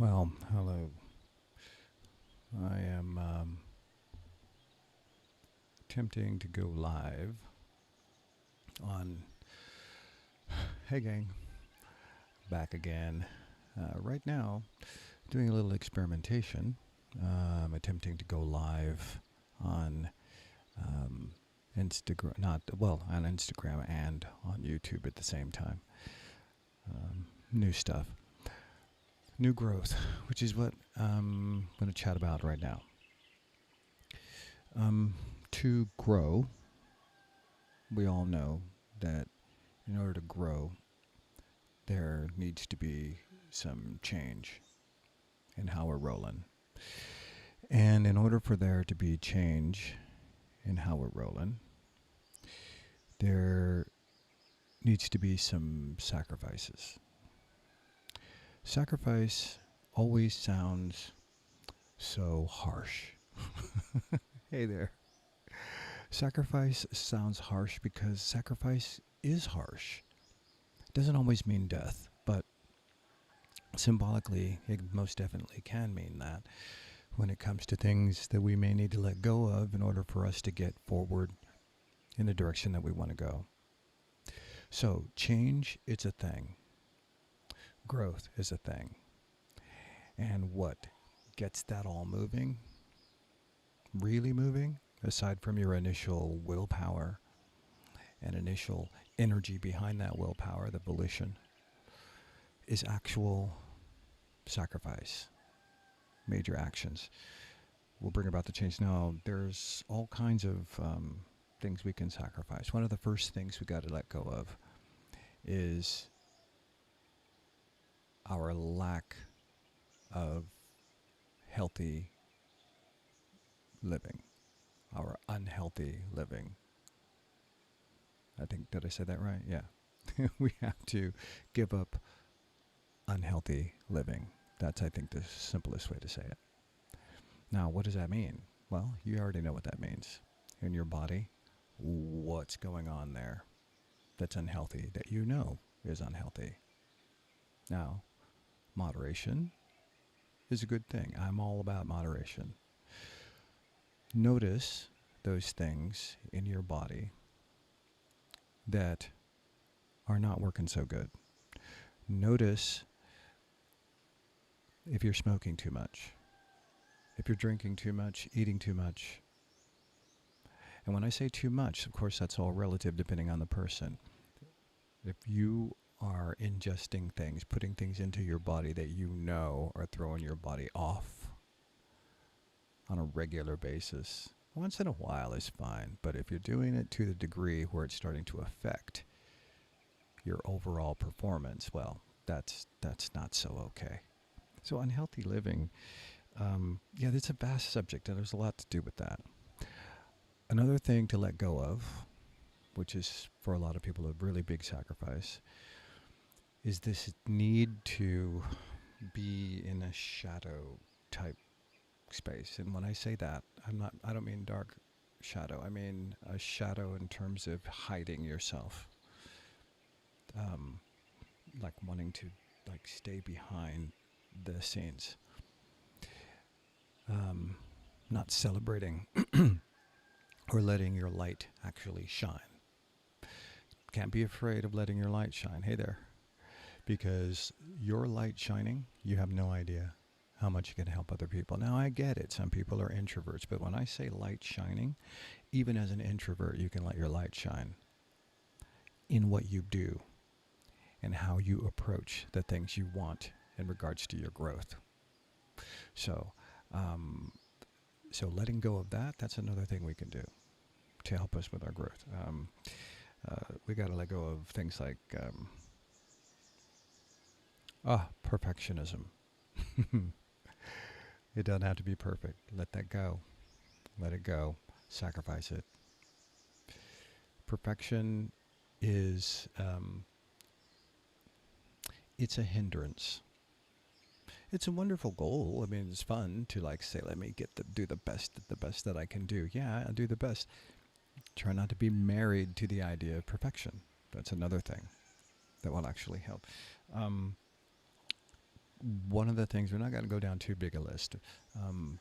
Well, hello. I am attempting to go live on. Hey, gang, back again. Right now, doing a little experimentation. I'm attempting to go live on Instagram, not well, on Instagram and on YouTube at the same time. New stuff, new growth, which is what I'm going to chat about right now. To grow, we all know that in order to grow, there needs to be some change in how we're rolling. And in order for there to be change in how we're rolling, there needs to be some sacrifices. Sacrifice always sounds so harsh. Hey there. Sacrifice sounds harsh because sacrifice is harsh. It doesn't always mean death, but symbolically, it most definitely can mean that when it comes to things that we may need to let go of in order for us to get forward in the direction that we want to go. So, change, it's a thing. Growth is a thing. And what gets that all moving, really moving, aside from your initial willpower and initial energy behind that willpower, the volition, is actual sacrifice, major actions. Will bring about the change. Now, there's all kinds of things we can sacrifice. One of the first things we got to let go of is our lack of healthy living, our unhealthy living. I think, did I say that right? Yeah. We have to give up unhealthy living. That's, I think, the simplest way to say it. Now, what does that mean? Well, you already know what that means. In your body, what's going on there that's unhealthy, that you know is unhealthy? Now, moderation is a good thing. I'm all about moderation. Notice those things in your body that are not working so good. Notice if you're smoking too much, if you're drinking too much, eating too much. And when I say too much, of course, that's all relative depending on the person. If you are ingesting things, putting things into your body that you know are throwing your body off on a regular basis, once in a while is fine. But if you're doing it to the degree where it's starting to affect your overall performance, well, that's not so okay. So unhealthy living, yeah, it's a vast subject, and there's a lot to do with that. Another thing to let go of, which is for a lot of people a really big sacrifice, is this need to be in a shadow type space. And when I say that, I don't mean dark shadow. I mean a shadow in terms of hiding yourself. Like wanting to like stay behind the scenes. Not celebrating or letting your light actually shine. Can't be afraid of letting your light shine. Hey there. Because your light shining, you have no idea how much you can help other people. Now, I get it. Some people are introverts. But when I say light shining, even as an introvert, you can let your light shine in what you do and how you approach the things you want in regards to your growth. So, so letting go of that, that's another thing we can do to help us with our growth. We got to let go of things like perfectionism. It doesn't have to be perfect. Let that go. Let it go. Sacrifice it. Perfection is it's a hindrance. It's a wonderful goal. I mean, it's fun to like say, let me do the best that I can do. Yeah, I'll do the best. Try not to be married to the idea of perfection. That's another thing that will actually help. Um, one of the things, we're not going to go down too big a list, um,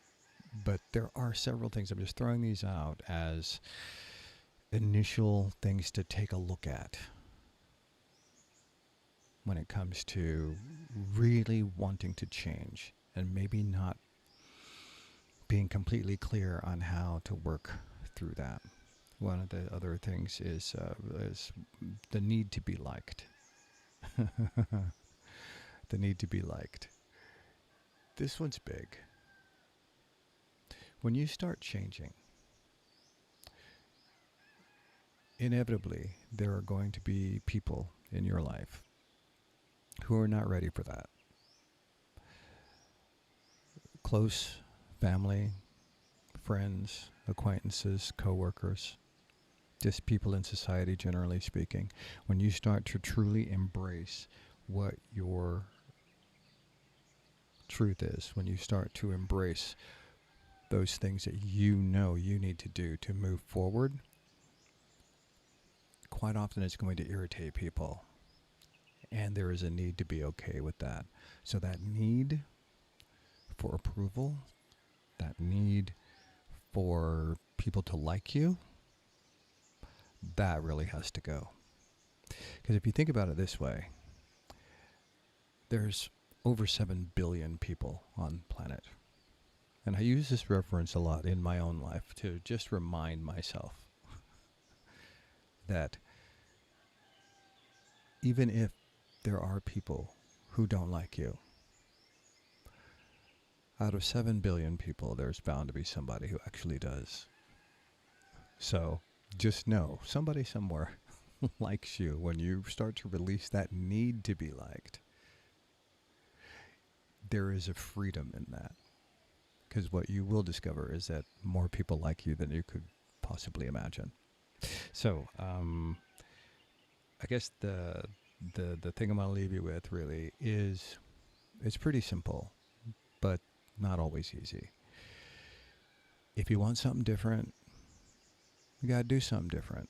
but there are several things. I'm just throwing these out as initial things to take a look at when it comes to really wanting to change and maybe not being completely clear on how to work through that. One of the other things is the need to be liked. The need to be liked. This one's big. When you start changing, inevitably there are going to be people in your life who are not ready for that. Close family, friends, acquaintances, coworkers, just people in society generally speaking. When you start to truly embrace what your truth is, when you start to embrace those things that you know you need to do to move forward, quite often it's going to irritate people. And there is a need to be okay with that. So that need for approval, that need for people to like you, that really has to go. Because if you think about it this way, there's over 7 billion people on the planet. And I use this reference a lot in my own life to just remind myself that even if there are people who don't like you, out of 7 billion people, there's bound to be somebody who actually does. So just know somebody somewhere likes you. When you start to release that need to be liked, there is a freedom in that. Because what you will discover is that more people like you than you could possibly imagine. So I guess the thing I'm going to leave you with really is, it's pretty simple, but not always easy. If you want something different, you got to do something different.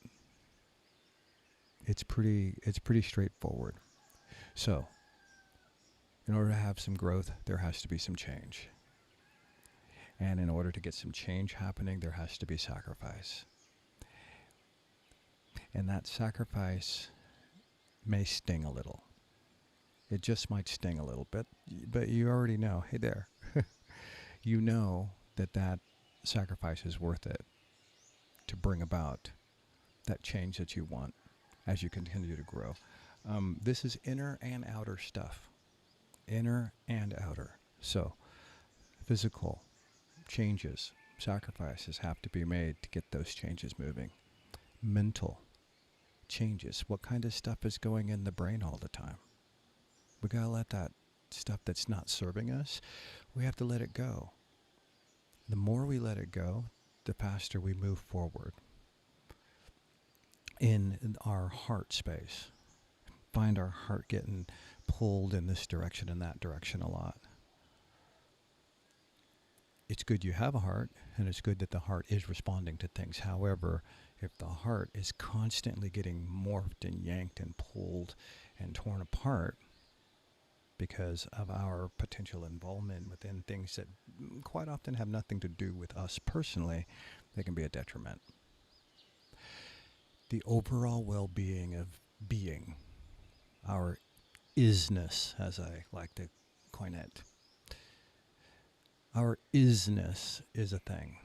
It's pretty straightforward. So, in order to have some growth, there has to be some change. And in order to get some change happening, there has to be sacrifice. And that sacrifice may sting a little. It just might sting a little bit, but you already know, hey there, you know that sacrifice is worth it to bring about that change that you want as you continue to grow. This is inner and outer stuff. Inner and outer. So, physical changes, sacrifices have to be made to get those changes moving. Mental changes. What kind of stuff is going in the brain all the time? We got to let that stuff that's not serving us, we have to let it go. The more we let it go, the faster we move forward in our heart space. Find our heart getting pulled in this direction and that direction a lot. It's good you have a heart, and it's good that the heart is responding to things. However, if the heart is constantly getting morphed and yanked and pulled and torn apart because of our potential involvement within things that quite often have nothing to do with us personally, they can be a detriment. The overall well-being of being, our isness, as I like to coin it, our isness is a thing.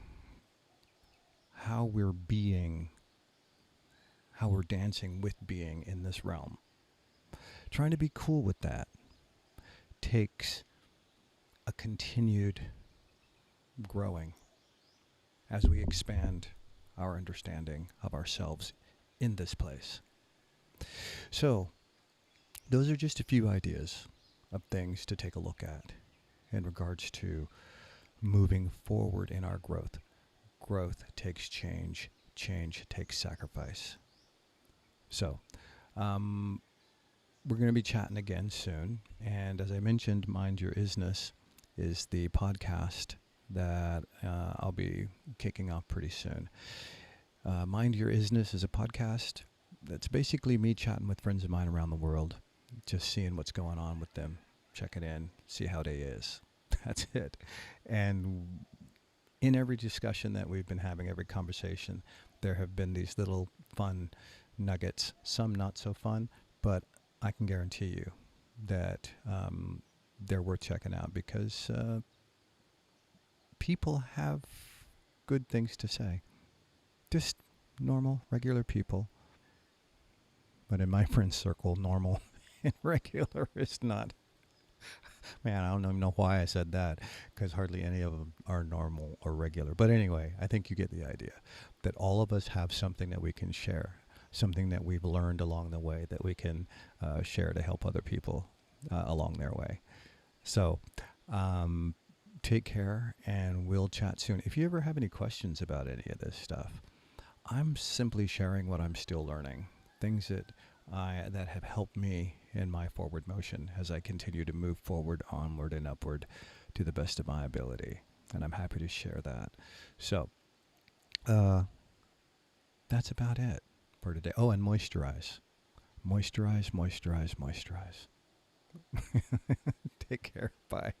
How we're being, how we're dancing with being in this realm. Trying to be cool with that takes a continued growing as we expand our understanding of ourselves in this place. So, those are just a few ideas of things to take a look at in regards to moving forward in our growth. Growth takes change. Change takes sacrifice. So, we're going to be chatting again soon. And as I mentioned, Mind Your Isness is the podcast that I'll be kicking off pretty soon. Mind Your Isness is a podcast that's basically me chatting with friends of mine around the world, just seeing what's going on with them checking in, see how day is. That's it. And in every discussion that we've been having, every conversation, there have been these little fun nuggets, some not so fun, but I can guarantee you that they're worth checking out because people have good things to say. Just normal, regular people. But in my friend circle, normal and regular is not. Man, I don't even know why I said that because hardly any of them are normal or regular. But anyway, I think you get the idea that all of us have something that we can share, something that we've learned along the way that we can share to help other people along their way. So, take care and we'll chat soon. If you ever have any questions about any of this stuff, I'm simply sharing what I'm still learning, things that have helped me in my forward motion as I continue to move forward, onward, and upward to the best of my ability. And I'm happy to share that. So, that's about it for today. Oh, and moisturize. Moisturize, moisturize, moisturize. Take care. Bye.